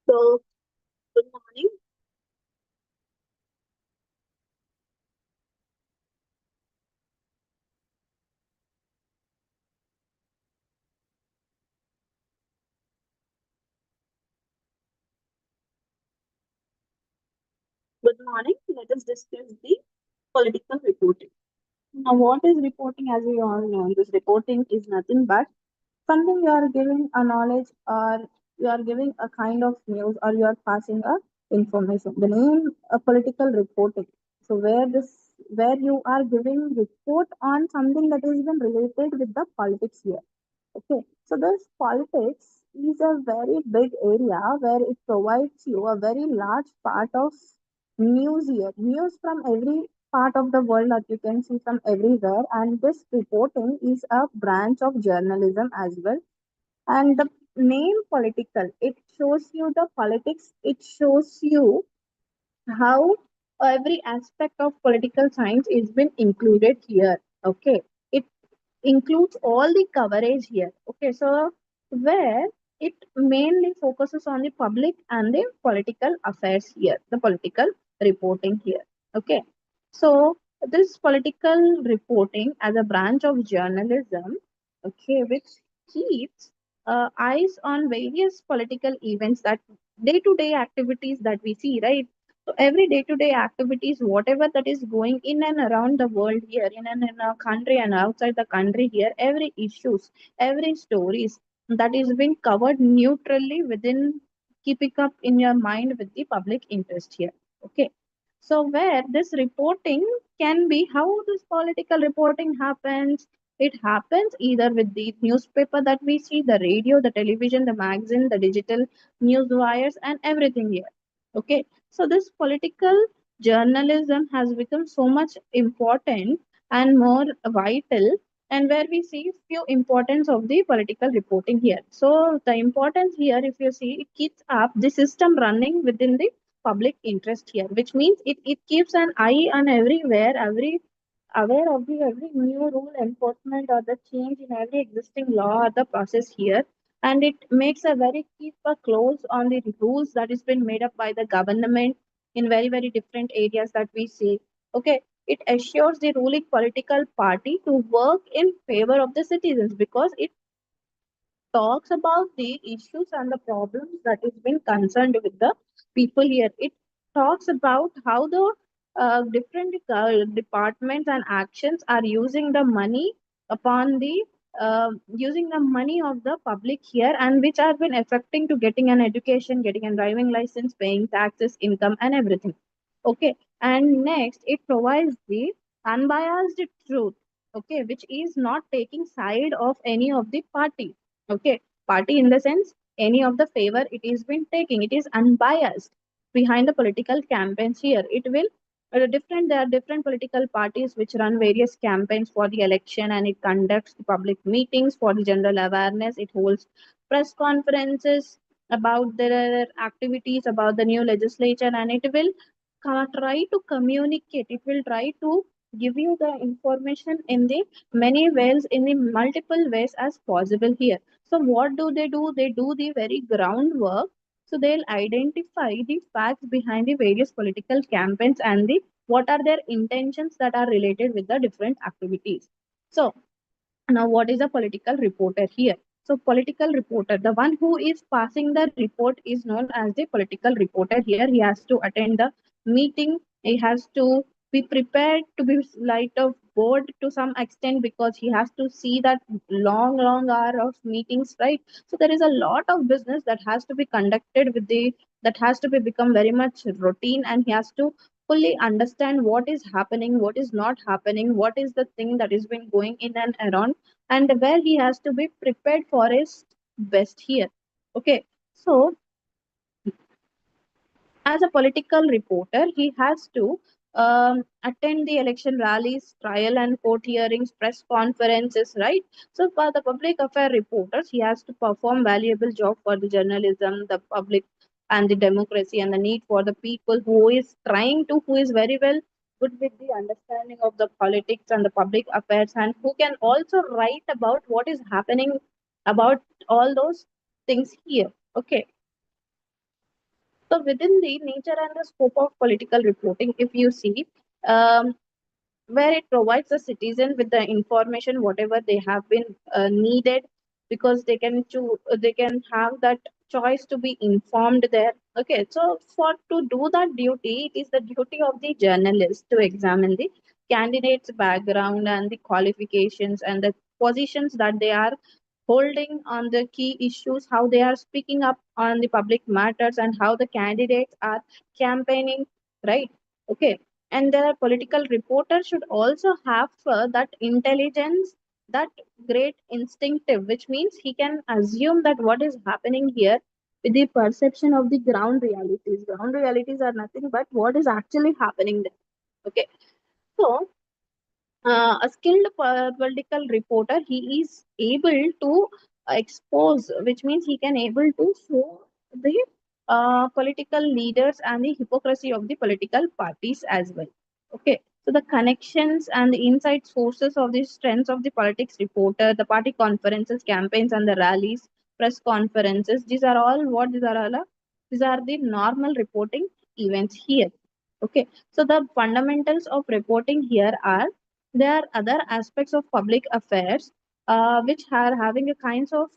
So, good morning. Good morning. Let us discuss the political reporting. Now, what is reporting? As we all know, this reporting is nothing but something you are giving a knowledge, or you are giving a kind of news, or you are passing a information. The name political reporting. So, where you are giving report on something that is even related with the politics here. Okay, so this politics is a very big area where it provides you a very large part of news here. News from every part of the world that you can see from everywhere, and this reporting is a branch of journalism as well. And the name political, it shows you the politics, it shows you how every aspect of political science is been included here. Okay, it includes all the coverage here. Okay, so where it mainly focuses on the public and the political affairs here, the political reporting here. Okay, so this political reporting as a branch of journalism, okay, which keeps eyes on various political events, that day to day activities that we see, right? So every day to day activities, whatever that is going in and around the world here, in our country and outside the country here, every issues, every stories that is being covered neutrally within, keeping up in your mind with the public interest here. Okay. So where this reporting can be, how this political reporting happens, it happens either with the newspaper that we see, the radio, the television, the magazine, the digital news wires, and everything here. Okay, so this political journalism has become so much important and more vital, and where we see few importance of the political reporting here. So the importance here, if you see, it keeps up the system running within the public interest here, which means it keeps an eye on everywhere, every aware of the every new rule enforcement or the change in every existing law or the process here, and it makes a very keep a close on the rules that is been made up by the government in very different areas that we see. Okay, it assures the ruling political party to work in favor of the citizens, because it talks about the issues and the problems that is been concerned with the people here. It talks about how the different departments and actions are using the money upon the using the money of the public here, and which have been affecting to getting an education, getting a driving license, paying taxes, income, and everything. Okay, and next it provides the unbiased truth. Okay, which is not taking side of any of the party. Okay, party in the sense any of the favor it is been taking, it is unbiased behind the political campaigns here. It will different there are different political parties which run various campaigns for the election, and it conducts the public meetings for the general awareness. It holds press conferences about their activities, about the new legislature, and it will try to communicate, it will try to give you the information in the many ways, in the multiple ways as possible here. So what do? They do the very groundwork. So they'll identify the facts behind the various political campaigns and the what are their intentions that are related with the different activities. So now, what is a political reporter here? So, political reporter, the one who is passing the report, is known as the political reporter here. He has to attend the meeting. He has to be prepared to be light of bored to some extent, because he has to see that long hour of meetings, right? So there is a lot of business that has to be conducted with the, that has to be become very much routine, and he has to fully understand what is happening, what is not happening, what is the thing that is been going in and around, and where he has to be prepared for his best here. Okay, so as a political reporter, he has to attend the election rallies, trial and court hearings, press conferences, right? So for the public affair reporters, he has to perform valuable job for the journalism, the public, and the democracy, and the need for the people who is trying to, who is very well good with the understanding of the politics and the public affairs, and who can also write about what is happening about all those things here. Okay, So within the nature and the scope of political reporting, if you see, um, where it provides the citizen with the information whatever they have been needed, because they can have that choice to be informed there. Okay, so for to do that duty, it is the duty of the journalist to examine the candidate's background and the qualifications and the positions that they are holding on the key issues, how they are speaking up on the public matters, and how the candidates are campaigning, right? Okay, and the political reporter should also have that intelligence, that great instinctive, which means he can assume that what is happening here with the perception of the ground realities. Ground realities are nothing but what is actually happening there. Okay, so a skilled political reporter, he is able to expose, which means he can able to show the political leaders and the hypocrisy of the political parties as well. Okay, so the connections and the inside sources of the strengths of the politics reporter, the party conferences, campaigns, and the rallies, press conferences, these are all what these are all these are the normal reporting events here. Okay, so the fundamentals of reporting here are, there are other aspects of public affairs which are having a kinds of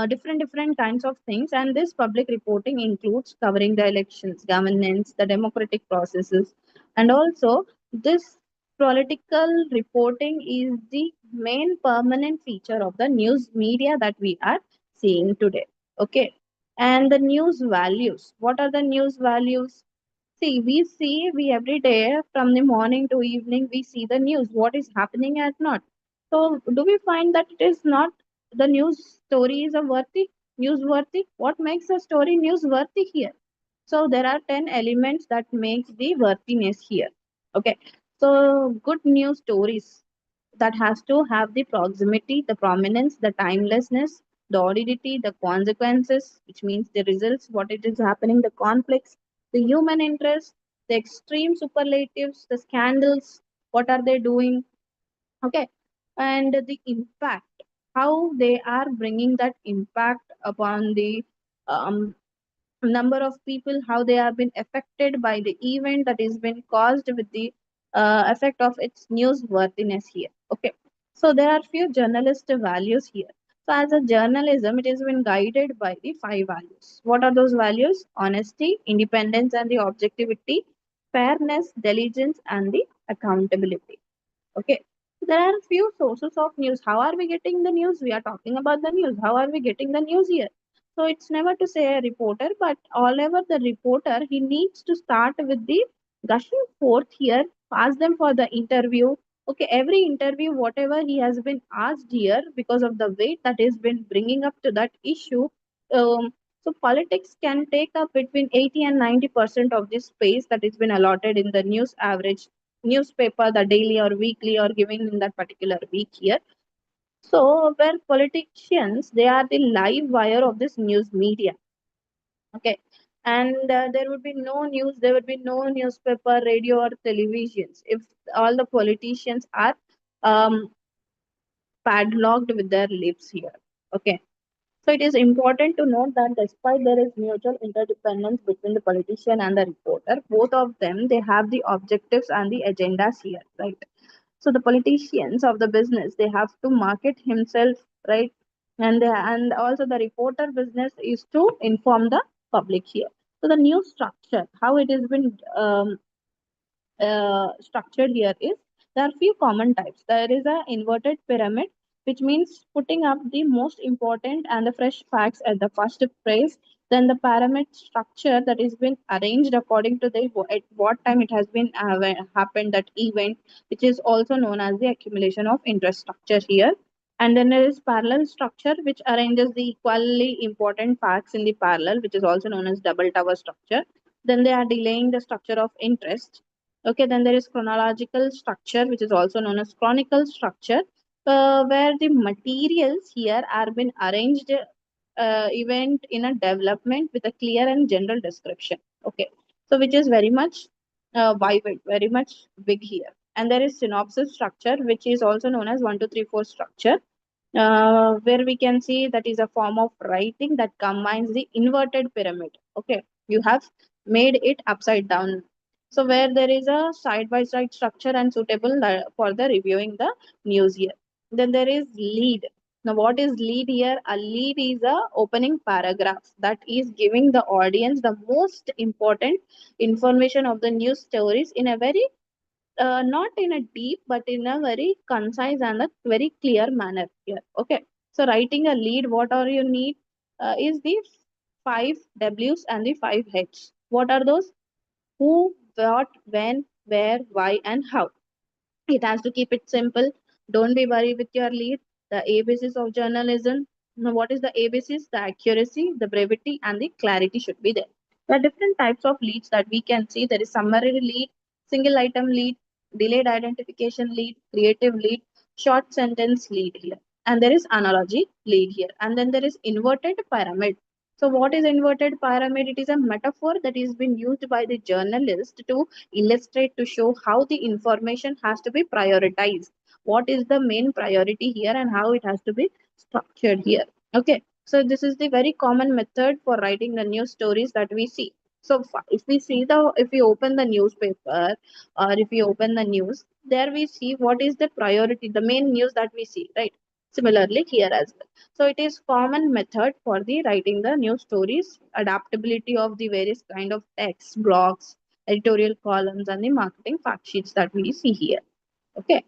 different kinds of things, and this public reporting includes covering the elections, governance, the democratic processes, and also this political reporting is the main permanent feature of the news media that we are seeing today. Okay, and the news values. What are the news values? See, we every day from the morning to evening, we see the news, what is happening at not. So, do we find that it is not the news story is a worthy, newsworthy? What makes a story newsworthy here? So, there are 10 elements that makes the worthiness here. Okay. So, good news stories that has to have the proximity, the prominence, the timelessness, the audidity, the consequences, which means the results, what it is happening, the conflicts, the human interest, the extreme superlatives, the scandals, what are they doing? Okay, and the impact, how they are bringing that impact upon the um, number of people, how they have been affected by the event that is been caused with the effect of its newsworthiness here. Okay, so there are few journalist values here. So as a journalism, it has been guided by the five values. What are those values? Honesty, independence, and the objectivity, fairness, diligence, and the accountability. Okay. There are few sources of news. How are we getting the news? We are talking about the news. How are we getting the news here? So it's never to say a reporter, but all over the reporter, he needs to start with the gushing forth here, ask them for the interview. Okay, every interview, whatever he has been asked here, because of the weight that is been bringing up to that issue. So politics can take up between 80 and 90% of this space that has been allotted in the news average newspaper, the daily or weekly or giving in that particular week here. So where politicians, they are the live wire of this news media. Okay, and there would be no news, there would be no newspaper, radio, or televisions if all the politicians are um, padlocked with their lips here. Okay, so it is important to note that despite there is mutual interdependence between the politician and the reporter, both of them, they have the objectives and the agendas here, right? So the politicians of the business, they have to market himself, right? And also the reporter business is to inform the public here. So the new structure, how it has been structured here is, there are few common types. There is a inverted pyramid, which means putting up the most important and the fresh facts at the first place. Then the pyramid structure that is been arranged according to the at what time it has been happened that event, which is also known as the accumulation of interest structure here. And then there is parallel structure, which arranges the equally important facts in the parallel, which is also known as double tower structure. Then they are delaying the structure of interest. Okay, then there is chronological structure, which is also known as chronicle structure, where the materials here are been arranged event in a development with a clear and general description. Okay, so which is very much vivid, very much big here. And there is synopsis structure, which is also known as 1, 2, 3, 4 structure, where we can see that is a form of writing that combines the inverted pyramid. Okay, You have made it upside down. So where there is a side by side structure and suitable for the reviewing the news here. Then there is lead. Now what is lead here? A lead is a opening paragraph that is giving the audience the most important information of the news stories in a very not in a deep but in a very concise and a very clear manner here. Okay. So writing a lead, what are you need is the five W's and the five H's. What are those? Who, what, when, where, why, and how. It has to keep it simple. Don't be worried with your lead. The ABCs of journalism. Now, what is the ABCs? The accuracy, the brevity, and the clarity should be there. There are different types of leads that we can see. There is summary lead, single item lead, delayed identification lead, creative lead, short sentence lead here. And there is analogy lead here. And then there is inverted pyramid. So, what is inverted pyramid? It is a metaphor that is been used by the journalist to illustrate to show how the information has to be prioritized. What is the main priority here and how it has to be structured here. Okay. So this is the very common method for writing the news stories that we see. So if we see if we open the newspaper or if we open the news, there we see what is the priority, the main news that we see, right? Similarly here as well. So it is common method for the writing the news stories, adaptability of the various kind of text, blogs, editorial columns, and the marketing fact sheets that we see here. Okay.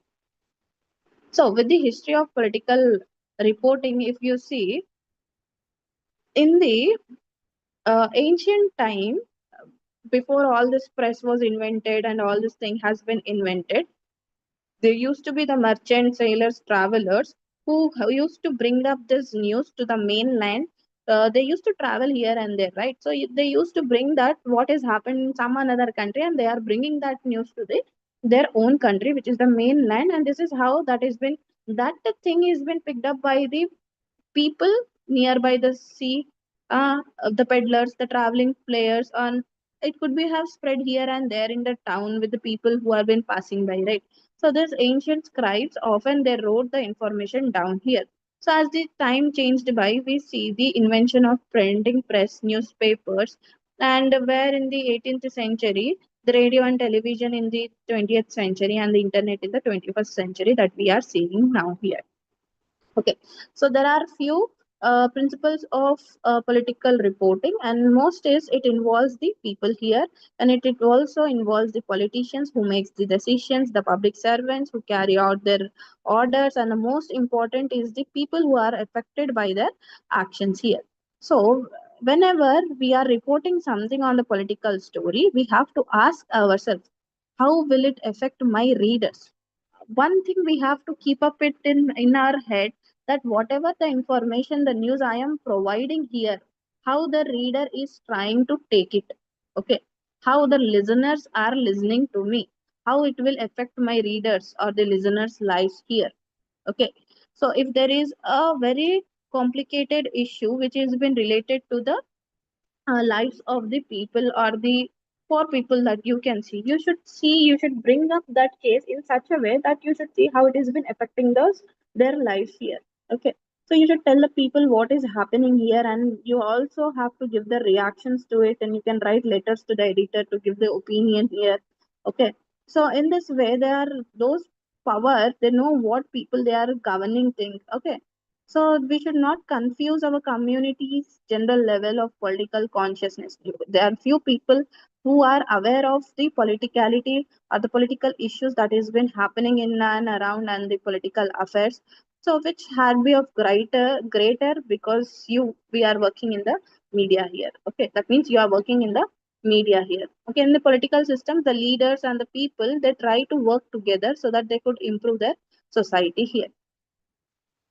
So with the history of political reporting, if you see in the ancient time, before all this press was invented and all this thing has been invented, there used to be the merchant sailors, travelers who used to bring up this news to the mainland. They used to travel here and there, right? So they used to bring that what has happened in some another country, and they are bringing that news to their own country, which is the mainland. And this is how that has been that the thing has been picked up by the people nearby the sea, the peddlers, the traveling players, and it could be have spread here and there in the town with the people who have been passing by, right? So these ancient scribes often they wrote the information down here. So as the time changed by, we see the invention of printing press, newspapers, and where in the 18th century, the radio and television in the 20th century, and the internet in the 21st century that we are seeing now here. Okay, so there are few principles of political reporting, and most is it involves the people here, and it also involves the politicians who makes the decisions, the public servants who carry out their orders, and the most important is the people who are affected by their actions here. So whenever we are reporting something on the political story, we have to ask ourselves, how will it affect my readers? One thing we have to keep up it in our head, that whatever the information, the news I am providing here, how the reader is trying to take it. Okay. How the listeners are listening to me, how it will affect my readers or the listeners lives here. Okay. So if there is a very complicated issue which has been related to the lives of the people or the poor people that you can see, you should bring up that case in such a way that you should see how it has been affecting those their lives here. Okay. So you should tell the people what is happening here, and you also have to give the reactions to it, and you can write letters to the editor to give the opinion here. Okay. So in this way, there are those power, they know what people they are governing things. Okay. So we should not confuse our community's general level of political consciousness. There are few people who are aware of the politicality or the political issues that has been happening in and around and the political affairs. So which had be of greater because we are working in the media here. Okay, that means you are working in the media here. Okay, in the political system, the leaders and the people they try to work together so that they could improve their society here.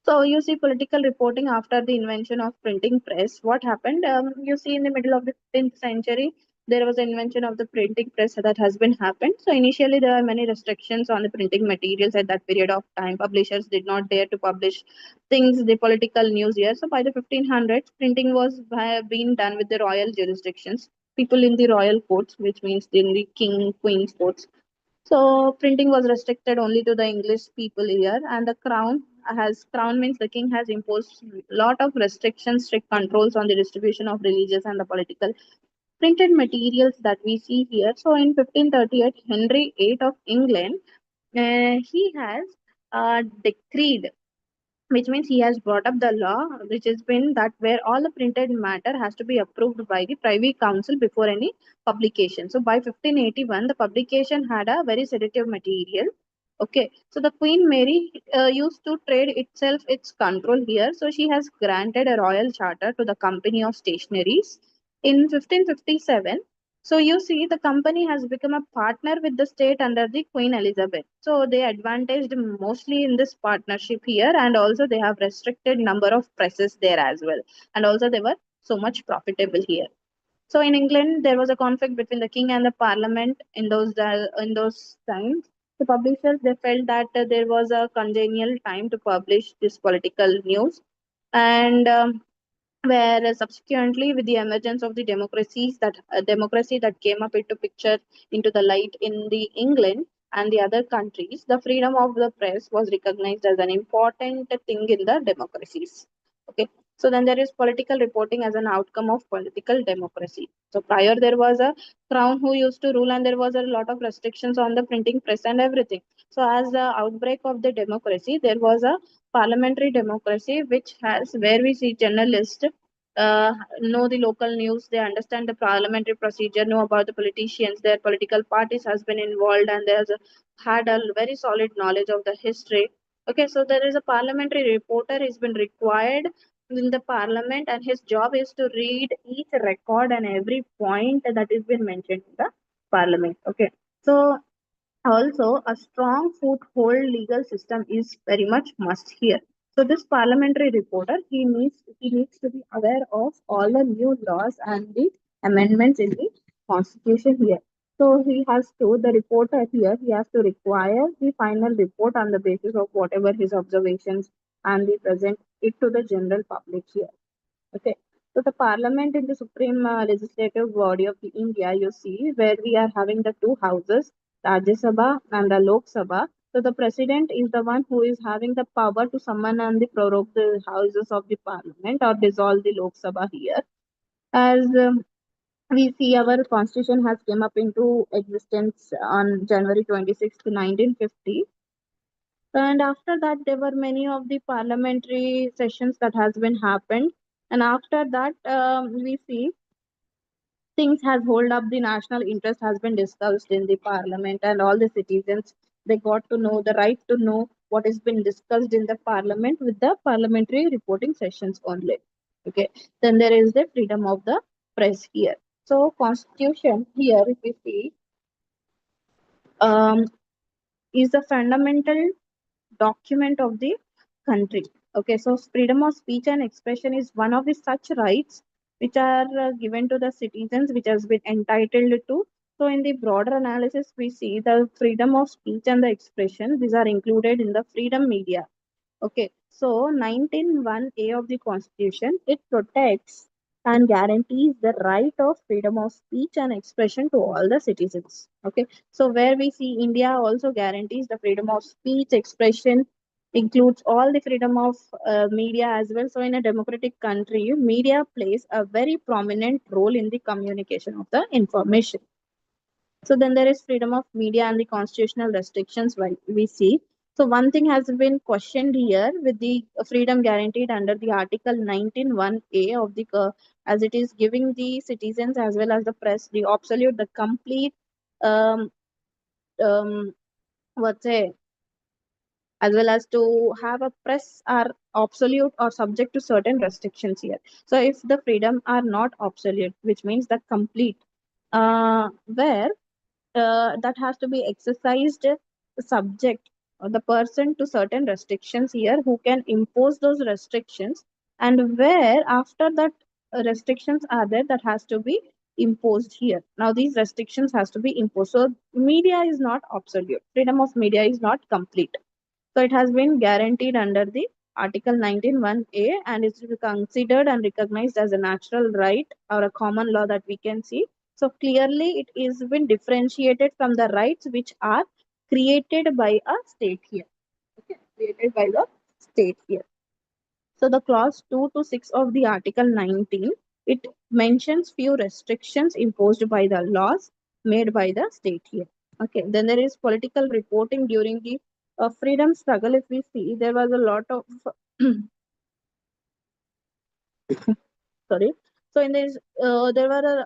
So you see political reporting after the invention of printing press. What happened? You see in the middle of the 15th century, there was an invention of the printing press that has been happened. So initially there are many restrictions on the printing materials at that period of time. Publishers did not dare to publish things, the political news here. So by the 1500s, printing was being done with the royal jurisdictions. People in the royal courts, which means in the king, queen's courts. So printing was restricted only to the English people here, and the crown means the king has imposed lot of restrictions, strict controls on the distribution of religious and the political printed materials that we see here. So in 1538, Henry VIII of England, he has decreed, which means he has brought up the law, which has been that where all the printed matter has to be approved by the Privy Council before any publication. So by 1581, the publication had a very sedative material. Okay, so the Queen Mary used to trade itself its control here. So she has granted a royal charter to the Company of Stationaries in 1557. So you see, the company has become a partner with the state under the Queen Elizabeth. So they advantaged mostly in this partnership here, and also they have restricted number of presses there as well, and also they were so much profitable here. So in England, there was a conflict between the king and the parliament in those times. The publishers they felt that there was a congenial time to publish this political news, and where subsequently with the emergence of the democracy that came up into picture into the light in the England and the other countries, the freedom of the press was recognized as an important thing in the democracies. Okay, so then there is political reporting as an outcome of political democracy. So prior there was a crown who used to rule, and there was a lot of restrictions on the printing press and everything. So as the outbreak of the democracy, there was a parliamentary democracy, which has where we see journalists know the local news, they understand the parliamentary procedure, know about the politicians, their political parties has been involved, and there's had a very solid knowledge of the history. Okay, so there is a parliamentary reporter has been required in the parliament, and his job is to read each record and every point that is been mentioned in the parliament. Okay, so also, a strong foothold legal system is very much must here. So this parliamentary reporter, he needs to be aware of all the new laws and the amendments in the constitution here. So he has to the reporter here, he has to require the final report on the basis of whatever his observations and the present it to the general public here. Okay. So the parliament is the supreme legislative body of the India, you see, where we are having the two houses, Rajya Sabha and the Lok Sabha. So the president is the one who is having the power to summon and the prorogue the houses of the parliament or dissolve the Lok Sabha here. As we see, our constitution has came up into existence on January 26th, 1950. And after that, there were many of the parliamentary sessions that has been happened. And after that, we see things has hold up the national interest has been discussed in the parliament, and all the citizens they got to know the right to know what has been discussed in the parliament with the parliamentary reporting sessions only. Okay, then there is the freedom of the press here. So constitution here, if we see, um, is the fundamental document of the country. Okay, so freedom of speech and expression is one of the such rights which are given to the citizens, which has been entitled to. So, in the broader analysis, we see the freedom of speech and the expression. These are included in the freedom media. Okay, so 19(1)(a) of the Constitution, it protects and guarantees the right of freedom of speech and expression to all the citizens. Okay, so where we see India also guarantees the freedom of speech, expression, includes all the freedom of media as well. So in a democratic country, media plays a very prominent role in the communication of the information. So then there is freedom of media and the constitutional restrictions we see. So one thing has been questioned here with the freedom guaranteed under the Article 19(1)(a) of the as it is giving the citizens as well as the press the absolute, the complete um, um, what's say as well as to have a press are absolute or subject to certain restrictions here. So if the freedom are not absolute, which means that complete, where that has to be exercised subject or the person to certain restrictions here who can impose those restrictions, and where after that restrictions are there that has to be imposed here. Now these restrictions has to be imposed, so media is not absolute, freedom of media is not complete. So it has been guaranteed under the Article 19(1)(a), and is considered and recognized as a natural right or a common law that we can see. So clearly it is been differentiated from the rights which are created by a state here. Okay, created by the state here. So the clause 2 to 6 of the Article 19 It mentions few restrictions imposed by the laws made by the state here. Okay, then there is political reporting during the freedom struggle. If we see, there was a lot of sorry. So in this, there were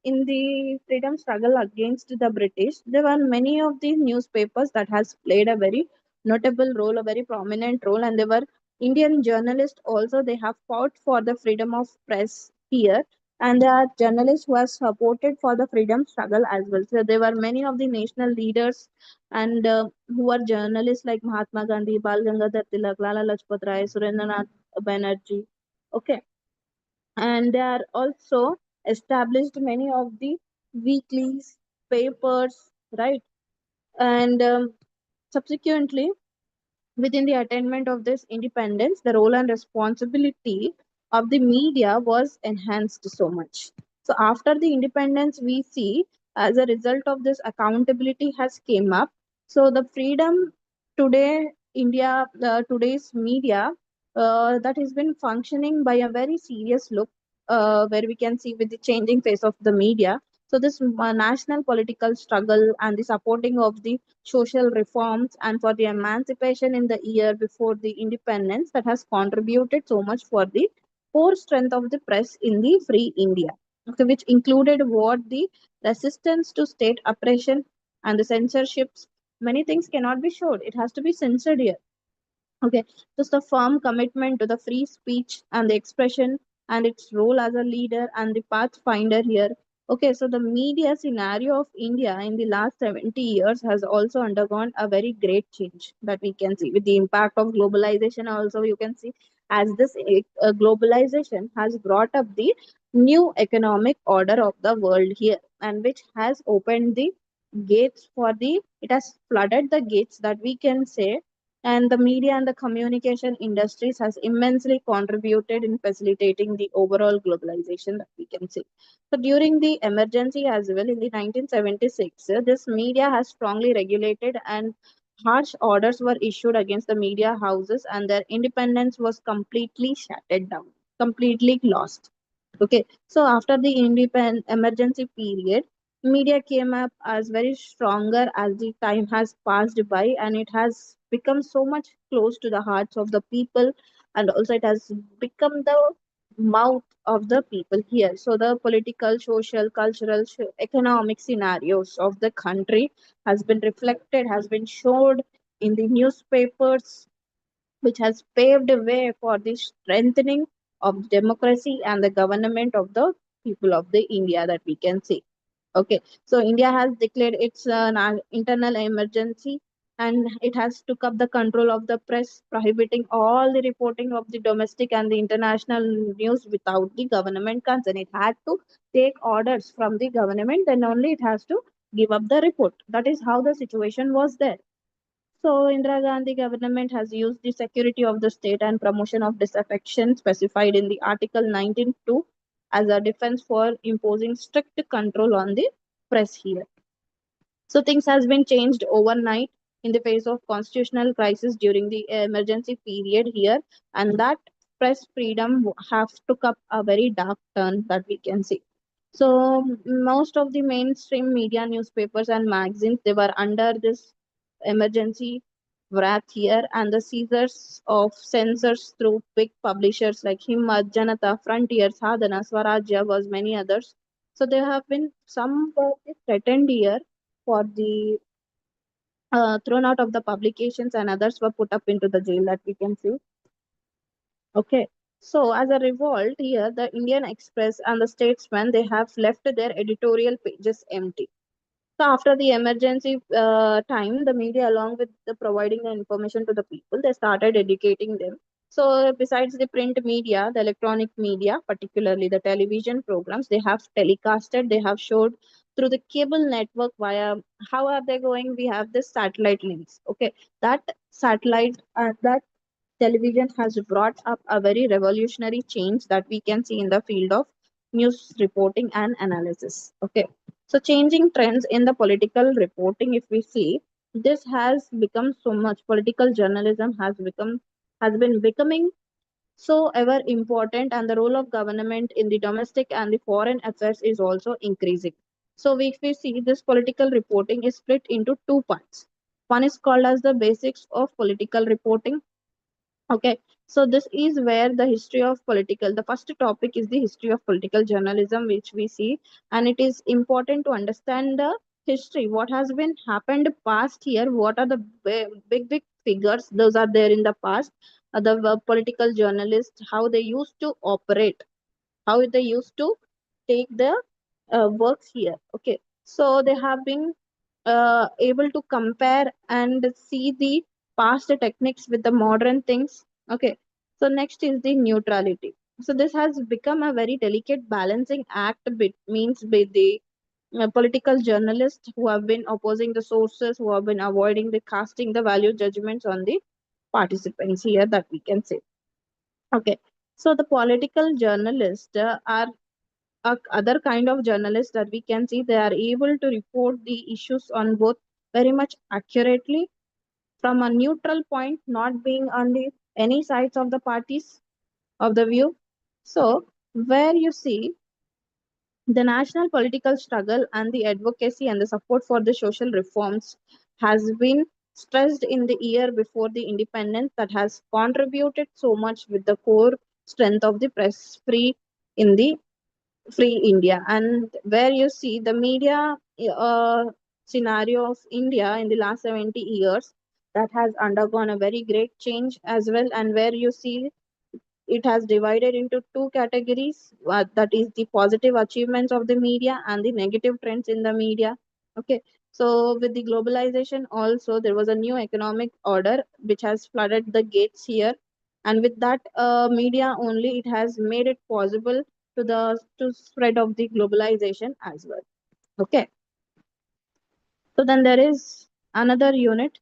in the freedom struggle against the British, there were many of the newspapers that has played a very notable role, a very prominent role, and there were Indian journalists also. They have fought for the freedom of press here, and there are journalists who have supported for the freedom struggle as well. So there were many of the national leaders and who are journalists like Mahatma Gandhi, Bal Gangadhar Tilak, Lala Lajpat Rai, Surendranath Banerjee. Okay, and they are also established many of the weeklies, papers, right? And subsequently, within the attainment of this independence, the role and responsibility of the media was enhanced so much. So after the independence, we see as a result of this accountability has came up. So the freedom today, India, today's media, that has been functioning by a very serious look, where we can see with the changing face of the media. So this national political struggle and the supporting of the social reforms and for the emancipation in the year before the independence that has contributed so much for the core strength of the press in the free India, okay, which included what the resistance to state oppression and the censorships. Many things cannot be showed. It has to be censored here. Okay, just a firm commitment to the free speech and the expression and its role as a leader and the pathfinder here. Okay, so the media scenario of India in the last 70 years has also undergone a very great change that we can see with the impact of globalization. Also, you can see as this globalization has brought up the new economic order of the world here, and which has opened the gates for the, it has flooded the gates that we can say, and the media and the communication industries has immensely contributed in facilitating the overall globalization that we can see. So during the emergency as well in the 1976, this media has strongly regulated and harsh orders were issued against the media houses and their independence was completely shut down, completely lost. Okay, so after the independent emergency period, media came up as very stronger as the time has passed by, and it has become so much close to the hearts of the people, and also it has become the mouth of the people here. So the political, social, cultural, economic scenarios of the country has been reflected, has been showed in the newspapers, which has paved the way for the strengthening of democracy and the government of the people of the India that we can see. Okay, so India has declared its internal emergency and it has took up the control of the press, prohibiting all the reporting of the domestic and the international news without the government consent. It had to take orders from the government, then only it has to give up the report. That is how the situation was there. So Indira Gandhi government has used the security of the state and promotion of disaffection specified in the Article 19.2 as a defense for imposing strict control on the press here. So things has been changed overnight in the face of constitutional crisis during the emergency period here, and that press freedom have took up a very dark turn that we can see. So most of the mainstream media, newspapers and magazines, they were under this emergency wrath here, and the seizures of censors through big publishers like Himmat, Janata, Frontier, Sadhana, Swarajya was many others. So there have been some threatened here for the thrown out of the publications and others were put up into the jail that we can see. Okay. So as a revolt here, the Indian Express and the Statesman, they have left their editorial pages empty. So after the emergency time, the media, along with the providing the information to the people, they started educating them. So besides the print media, the electronic media, particularly the television programs, they have telecasted, they have showed through the cable network via, how are they going? We have this satellite links. Okay, that satellite, that television has brought up a very revolutionary change that we can see in the field of news reporting and analysis. Okay, so changing trends in the political reporting, if we see, this has become so much, political journalism has been becoming so ever important, and the role of government in the domestic and the foreign affairs is also increasing. So if we see, this political reporting is split into two parts. One is called as the basics of political reporting. Okay, so this is where the history of political, the first topic is the history of political journalism, which we see, and it is important to understand the history, what has been happened past year, what are the big figures, those are there in the past, the political journalists, how they used to operate, how they used to take the works here. Okay, so they have been able to compare and see the past techniques with the modern things. Okay, so next is the neutrality. So this has become a very delicate balancing act means by the political journalists who have been opposing the sources, who have been avoiding the casting the value judgments on the participants here, that we can say. Okay, so the political journalists are other kind of journalists that we can see, they are able to report the issues on both very much accurately from a neutral point, not being on the any sides of the parties of the view. So where you see the national political struggle and the advocacy and the support for the social reforms has been stressed in the year before the independence, that has contributed so much with the core strength of the press free in the free India. And where you see the media scenario of India in the last 70 years, that has undergone a very great change as well. And where you see it has divided into two categories, that is the positive achievements of the media and the negative trends in the media. Okay, so with the globalization also, there was a new economic order which has flooded the gates here, and with that media only, it has made it possible to spread of the globalization as well. Okay, so then there is another unit,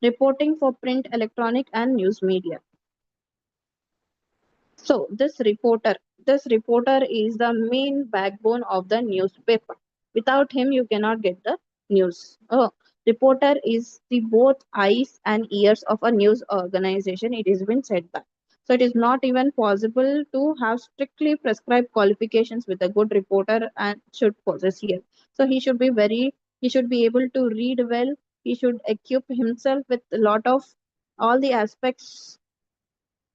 reporting for print, electronic and news media. So this reporter is the main backbone of the newspaper. Without him, you cannot get the news. Oh, reporter is the both eyes and ears of a news organization. It has been said that. So it is not even possible to have strictly prescribed qualifications with a good reporter and should possess here. So he should be able to read well. He should equip himself with a lot of all the aspects,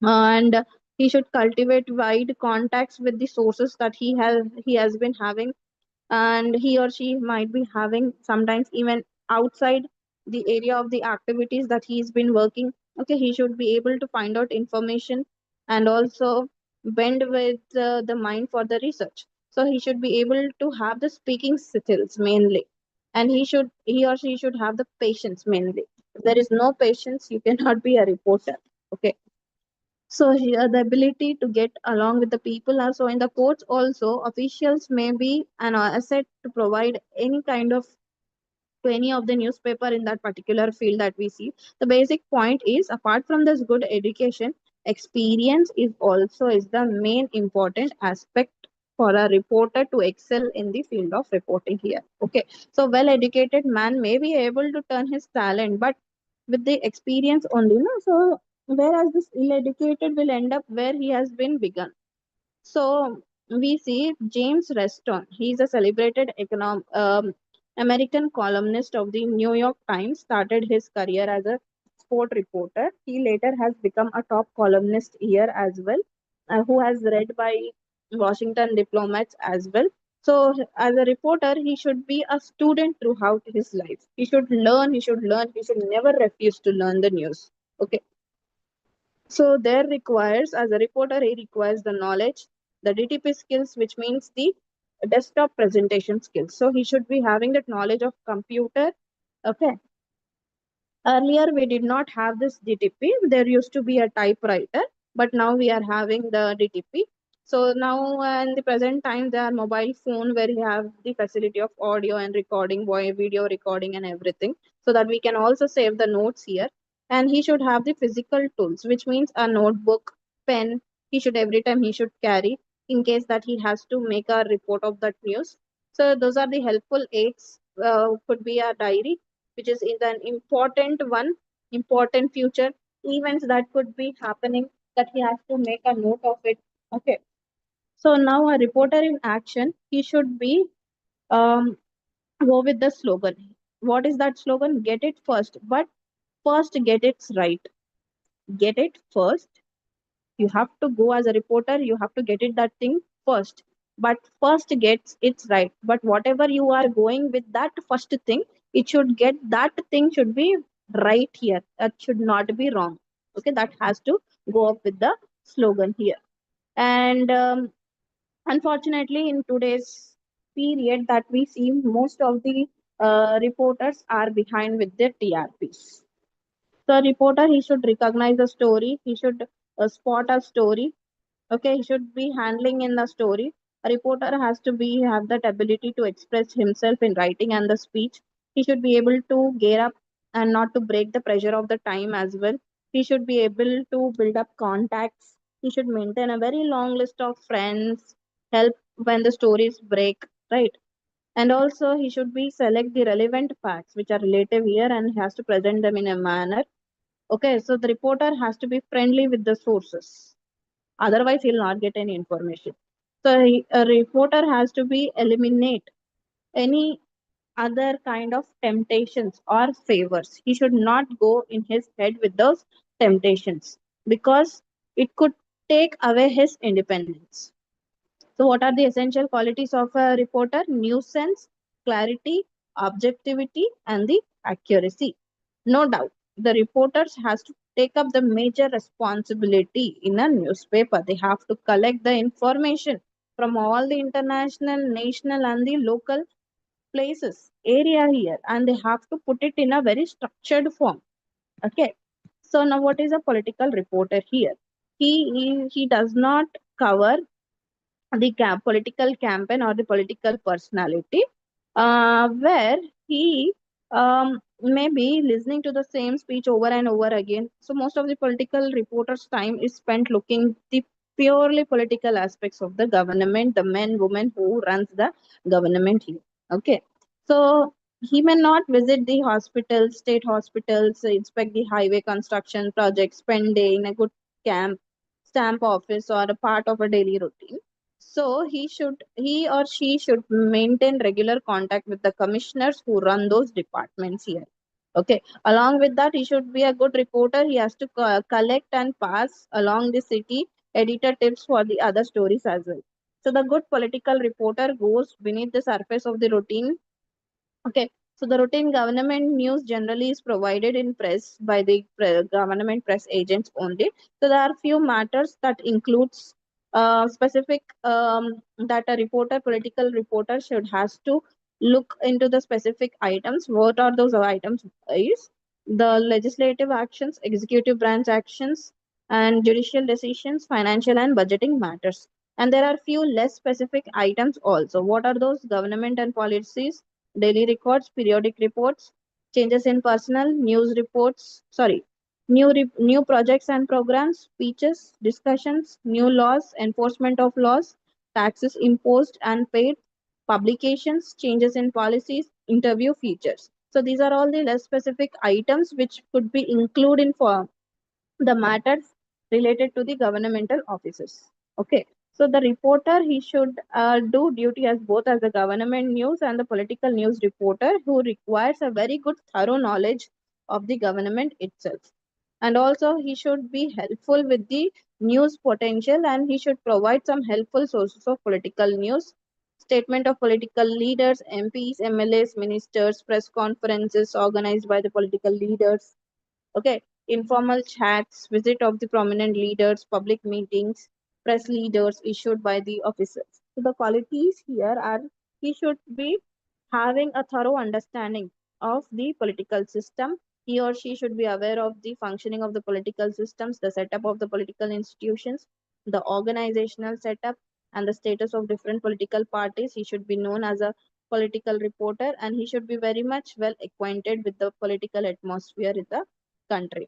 and he should cultivate wide contacts with the sources that he has been having, and he or she might be having sometimes even outside the area of the activities that he's been working. Okay, he should be able to find out information and also bend with the mind for the research. So he should be able to have the speaking skills mainly, and he or she should have the patience mainly. If there is no patience, you cannot be a reporter. Okay, so here the ability to get along with the people are, so in the courts also, officials may be an asset to provide any kind of to any of the newspaper in that particular field that we see. The basic point is, apart from this good education, experience is also is the main important aspect for a reporter to excel in the field of reporting here. Okay, so well educated man may be able to turn his talent, but with the experience only, no. So whereas this ill-educated will end up where he has been begun. So we see James Reston. He is a celebrated American columnist of the New York Times. Started his career as a sport reporter. He later has become a top columnist here as well, who has read by Washington diplomats as well. So as a reporter, he should be a student throughout his life. He should learn. He should learn. He should never refuse to learn the news. Okay, so there requires, as a reporter, he requires the knowledge, the DTP skills, which means the desktop presentation skills. So he should be having that knowledge of computer. Okay. Earlier, we did not have this DTP. There used to be a typewriter, but now we are having the DTP. So now, in the present time, there are mobile phone where you have the facility of audio and recording, video recording, and everything, so that we can also save the notes here. And he should have the physical tools, which means a notebook, pen. He should every time he should carry in case that he has to make a report of that news. So those are the helpful aids. Could be a diary, which is an important one, important future events that could be happening. that he has to make a note of it. Okay. So now a reporter in action, he should be um, go with the slogan. What is that slogan? Get it first, but first get it right. Get it first. You have to go as a reporter, you have to get it that thing first. But first gets it right. But whatever you are going with that first thing, it should get that thing should be right here. That should not be wrong. Okay, that has to go up with the slogan here. And unfortunately, in today's period, that we see most of the reporters are behind with their TRPs. So, a reporter, he should recognize the story, he should spot a story. Okay, he should be handling in the story. A reporter has to be have that ability to express himself in writing and the speech. He should be able to gear up and not to break the pressure of the time as well. He should be able to build up contacts. He should maintain a very long list of friends, help when the stories break, right? And also he should be select the relevant facts which are relative here and he has to present them in a manner. Okay, so the reporter has to be friendly with the sources. Otherwise, he'll not get any information. So a reporter has to be eliminate any other kind of temptations or favors. He should not go in his head with those temptations because it could take away his independence. So, what are the essential qualities of a reporter? News sense, clarity, objectivity, and the accuracy. No doubt, the reporters has to take up the major responsibility in a newspaper. They have to collect the information from all the international, national, and the local places, area here, and they have to put it in a very structured form. Okay. So now, what is a political reporter here? He does not cover the political campaign or the political personality, where he may be listening to the same speech over and over again. So most of the political reporters' time is spent looking the purely political aspects of the government, the men, women who runs the government here. Okay, so he may not visit the hospitals, state hospitals, inspect the highway construction projects, spend day in a good camp, stamp office, or a part of a daily routine. So he or she should maintain regular contact with the commissioners who run those departments here. Okay. Along with that, he should be a good reporter. He has to collect and pass along the city editor tips for the other stories as well. So the good political reporter goes beneath the surface of the routine. Okay, so the routine government news generally is provided in press by the government press agents only. So there are few matters that includes specific that a reporter, political reporter should has to look into the specific items. What are those items? Is the legislative actions, executive branch actions, and judicial decisions, financial and budgeting matters. And there are few less specific items also. What are those? Government and policies, daily records, periodic reports, changes in personnel, news reports, sorry, new projects and programs, speeches, discussions, new laws, enforcement of laws, taxes imposed and paid, publications, changes in policies, interview features. So these are all the less specific items which could be included in for the matters related to the governmental offices. Okay, so the reporter he should do duty as both as the government news and the political news reporter who requires a very good thorough knowledge of the government itself. And also he should be helpful with the news potential and he should provide some helpful sources of political news, statement of political leaders, MPs, MLAs, ministers, press conferences organized by the political leaders. Okay, informal chats, visit of the prominent leaders, public meetings, press leaders issued by the officers. So the qualities here are he should be having a thorough understanding of the political system. He or she should be aware of the functioning of the political systems, the setup of the political institutions, the organizational setup, and the status of different political parties. He should be known as a political reporter and he should be very much well acquainted with the political atmosphere in the country.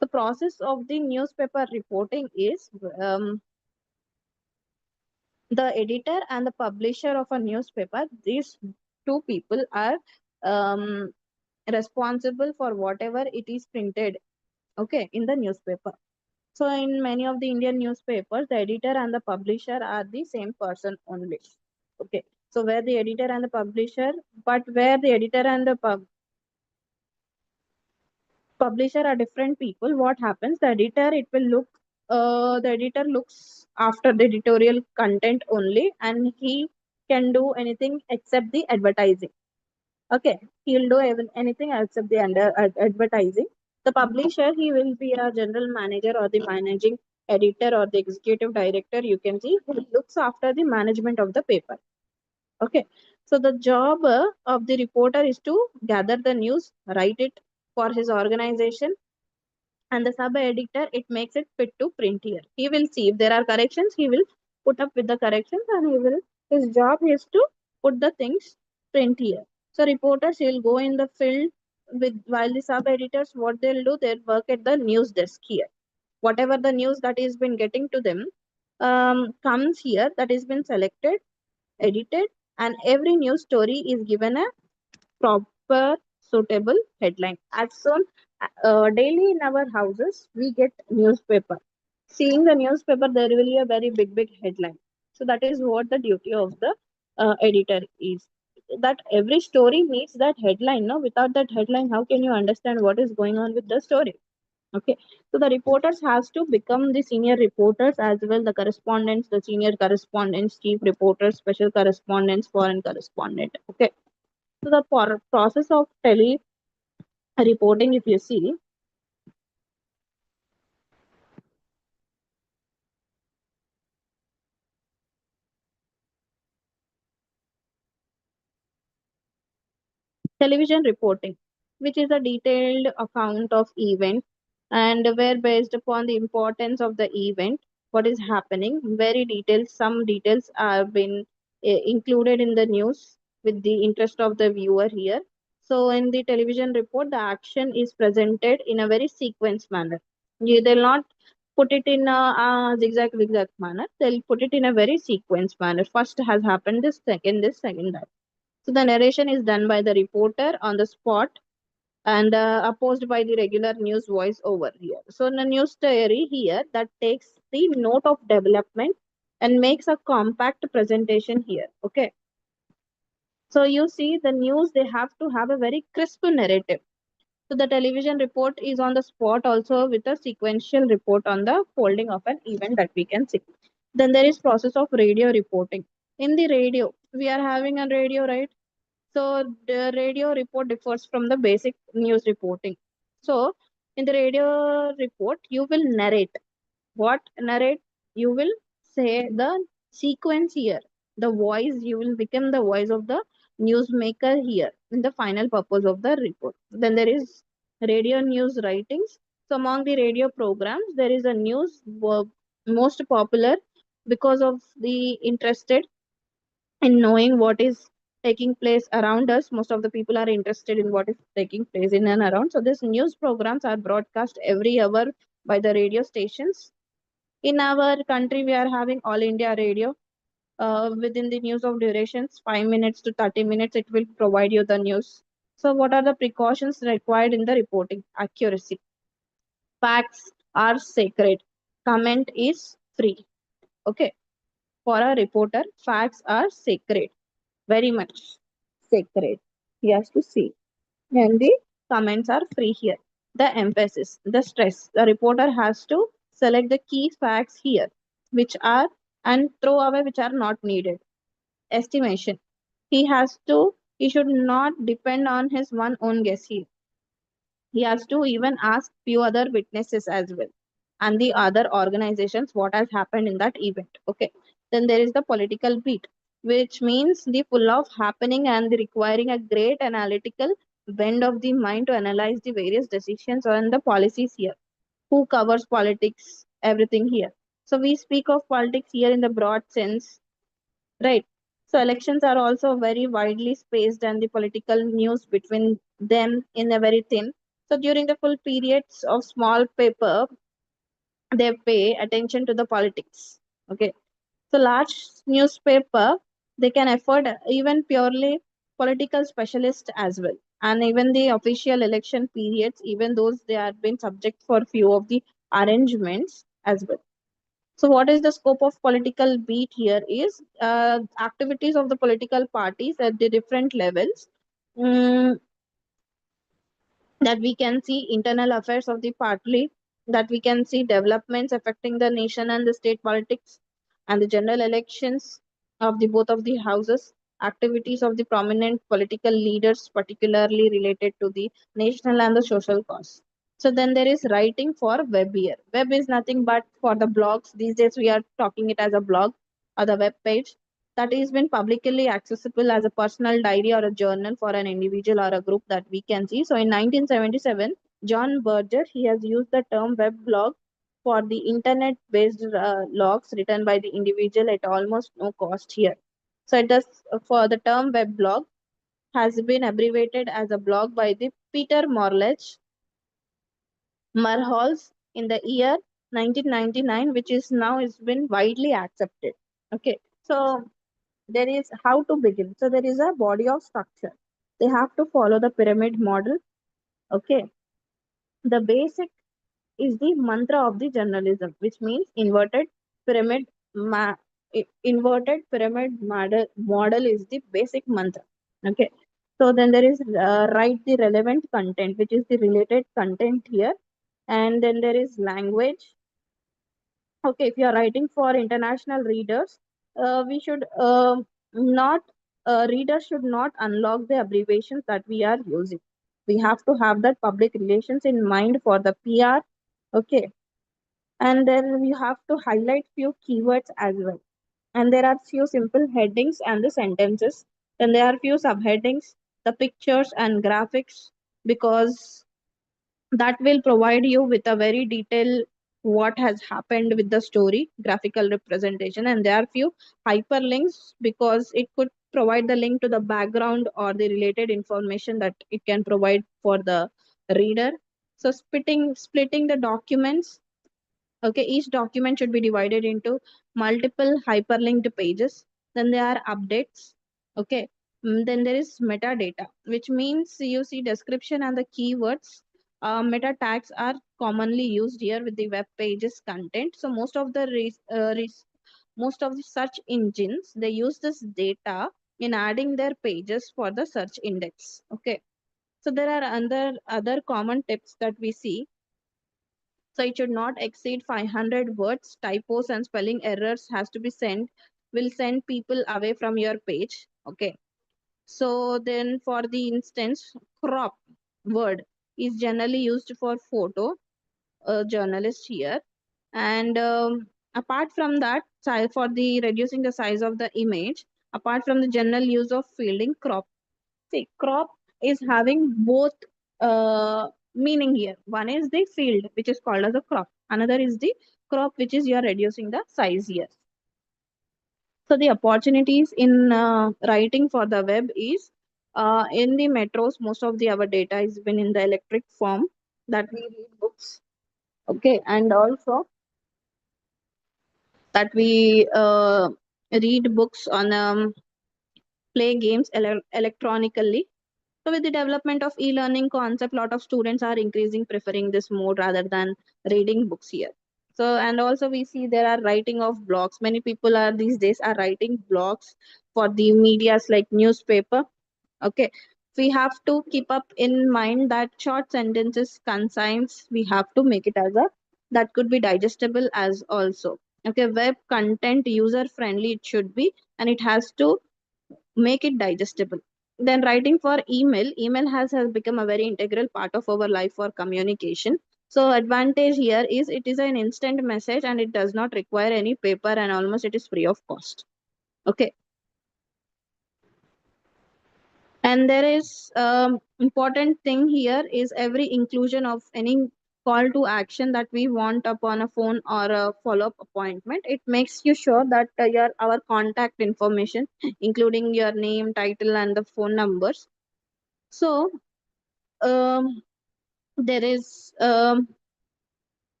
The process of the newspaper reporting is the editor and the publisher of a newspaper. These two people are um, responsible for whatever it is printed. okay, in the newspaper. So in many of the Indian newspapers, the editor and the publisher are the same person only. Okay. So where the editor and the publisher, but where the editor and the publisher are different people, what happens? The editor looks after the editorial content only, and he can do anything except the advertising. Okay, he'll do anything except the advertising. The publisher, he will be a general manager or the managing editor or the executive director. You can see who looks after the management of the paper. Okay, so the job of the reporter is to gather the news, write it for his organization, and the sub editor, it makes it fit to print here. He will see if there are corrections, he will put up with the corrections, and his job is to put the things print here. So reporters will go in the field with, while the sub editors, what they'll do, they'll work at the news desk here. Whatever the news that is been getting to them comes here, that has been selected, edited, and every news story is given a proper suitable headline. As soon daily in our houses, we get newspaper. Seeing the newspaper, there will be a very big headline. So that is what the duty of the editor is. That every story needs that headline. No, without that headline, how can you understand what is going on with the story? Okay, so the reporters has to become the senior reporters as well, the correspondents, the senior correspondents, chief reporters, special correspondents, foreign correspondent. Okay, so the process of tele reporting, if you see, television reporting, which is a detailed account of event, and where based upon the importance of the event, what is happening, very detailed, some details have been included in the news with the interest of the viewer here. So in the television report, the action is presented in a very sequence manner. They'll not put it in a zigzag manner. They'll put it in a very sequence manner. First has happened this, second that. So the narration is done by the reporter on the spot, and opposed by the regular news voice over here. So in the news story here, that takes the note of development and makes a compact presentation here. Okay. So you see the news, they have to have a very crisp narrative. So the television report is on the spot also with a sequential report on the folding of an event that we can see. Then there is process of radio reporting. In the radio, we are having a radio, right? So the radio report differs from the basic news reporting. So in the radio report, you will narrate. What narrate? You will say the sequence here. The voice, you will become the voice of the newsmaker here in the final purpose of the report. Then there is radio news writings. So among the radio programs, there is a news most popular because of the interested in knowing what is taking place around us. Most of the people are interested in what is taking place in and around. So these news programs are broadcast every hour by the radio stations. In our country, we are having All India Radio. Within the news of durations, 5 minutes to 30 minutes, it will provide you the news. So what are the precautions required in the reporting? Accuracy. Facts are sacred. Comment is free. Okay. For a reporter, facts are sacred, very much sacred. He has to see. And the comments are free here. The emphasis, the stress. The reporter has to select the key facts here, which are, and throw away which are not needed. Estimation. He should not depend on his one own guess here. He has to even ask few other witnesses as well, and the other organizations what has happened in that event. Okay. Then there is the political beat, which means the full of happening and the requiring a great analytical bend of the mind to analyze the various decisions and the policies here. Who covers politics? Everything here. So we speak of politics here in the broad sense, right? So elections are also very widely spaced and the political news between them in a very thin. So during the full periods of small paper, they pay attention to the politics. Okay. So large newspaper, they can afford even purely political specialist as well. and even the official election periods, even those they have been subject for few of the arrangements as well. So, what is the scope of political beat here is activities of the political parties at the different levels. Mm, that we can see internal affairs of the party, that we can see developments affecting the nation and the state politics, and the general elections of the both of the houses, activities of the prominent political leaders, particularly related to the national and the social cause. So then there is writing for web here. Web is nothing but for the blogs. These days we are talking it as a blog or the web page that is been publicly accessible as a personal diary or a journal for an individual or a group that we can see. So in 1977, John Berger, he has used the term web blog for the internet based logs written by the individual at almost no cost here. So it does for the term web blog has been abbreviated as a blog by the Peter Marholz in the year 1999, which is now has been widely accepted. Okay, so there is how to begin. So there is a body of structure. They have to follow the pyramid model. Okay, the basic is the mantra of the journalism, which means pyramid. Ma- inverted pyramid model is the basic mantra. Okay, so then there is write the relevant content, which is the related content here, and then there is language. Okay, if you are writing for international readers, we should not readers should not unlock the abbreviations that we are using. We have to have that public relations in mind for the PR. Okay, and then we have to highlight few keywords as well, and there are few simple headings and the sentences. Then there are few subheadings, the pictures and graphics, because that will provide you with a very detailed what has happened with the story, graphical representation, and there are few hyperlinks because it could provide the link to the background or the related information that it can provide for the reader. So splitting the documents. Okay, each document should be divided into multiple hyperlinked pages. Then there are updates. Okay, then there is metadata, which means you see description and the keywords. Meta tags are commonly used here with the web pages content. So most of the search engines they use this data in adding their pages for the search index. Okay, so there are other common tips that we see. So it should not exceed 500 words. Typos and spelling errors has to be sent will send people away from your page. Okay, so then for the instance, crop word is generally used for photo journalist here. And apart from that, for the reducing the size of the image, apart from the general use of fielding, crop. See, crop is having both meaning here. One is the field, which is called as a crop. Another is the crop, which is you are reducing the size here. So the opportunities in writing for the web is in the metros, most of the our data has been in the electric form that we read books. Okay, and also that we read books on play games electronically. So with the development of e-learning concept, a lot of students are increasing preferring this mode rather than reading books here. So and also we see there are writing of blogs. Many people are these days are writing blogs for the medias like newspaper. Okay, we have to keep up in mind that short sentences, concise, we have to make it as a that could be digestible as also. Okay, web content user friendly it should be, and it has to make it digestible. Then writing for email has become a very integral part of our life for communication. So advantage here is it is an instant message and it does not require any paper and almost it is free of cost. Okay, and there is important thing here is every inclusion of any call to action that we want upon a phone or a follow-up appointment, it makes you sure that your our contact information including your name, title and the phone numbers. So there is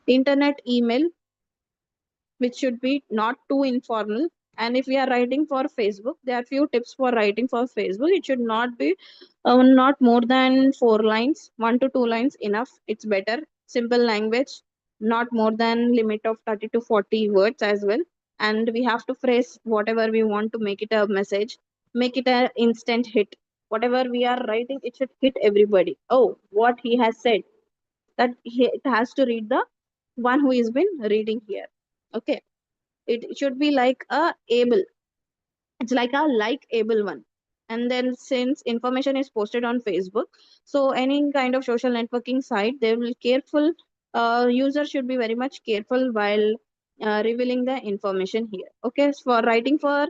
internet email, which should be not too informal. And if we are writing for Facebook, there are few tips for writing for Facebook. It should not be not more than 4 lines, 1 to 2 lines enough. It's better. Simple language, not more than limit of 30 to 40 words as well. And we have to phrase whatever we want to make it a message, make it an instant hit. Whatever we are writing, it should hit everybody. Oh, what he has said, that it has to read the one who has been reading here. Okay, it should be like a able, it's like a like able one. And then since information is posted on Facebook, so any kind of social networking site, they will careful, user should be very much careful while revealing the information here. Okay, so for writing for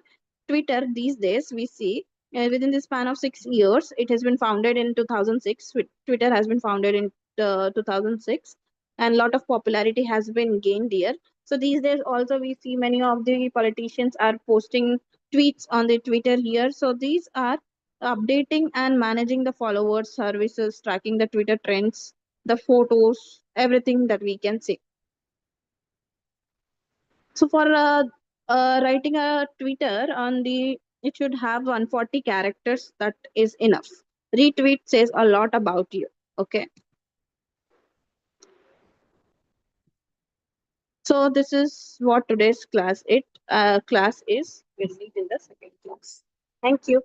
Twitter these days, we see within the span of 6 years, it has been founded in 2006. Twitter has been founded in 2006, and lot of popularity has been gained here. So these days also we see many of the politicians are posting tweets on the Twitter here. So these are updating and managing the followers, services, tracking the Twitter trends, the photos, everything that we can see. So for writing a Twitter on the, it should have 140 characters. That is enough. Retweet says a lot about you. Okay. So this is what today's class is. We'll meet in the second class. Thank you.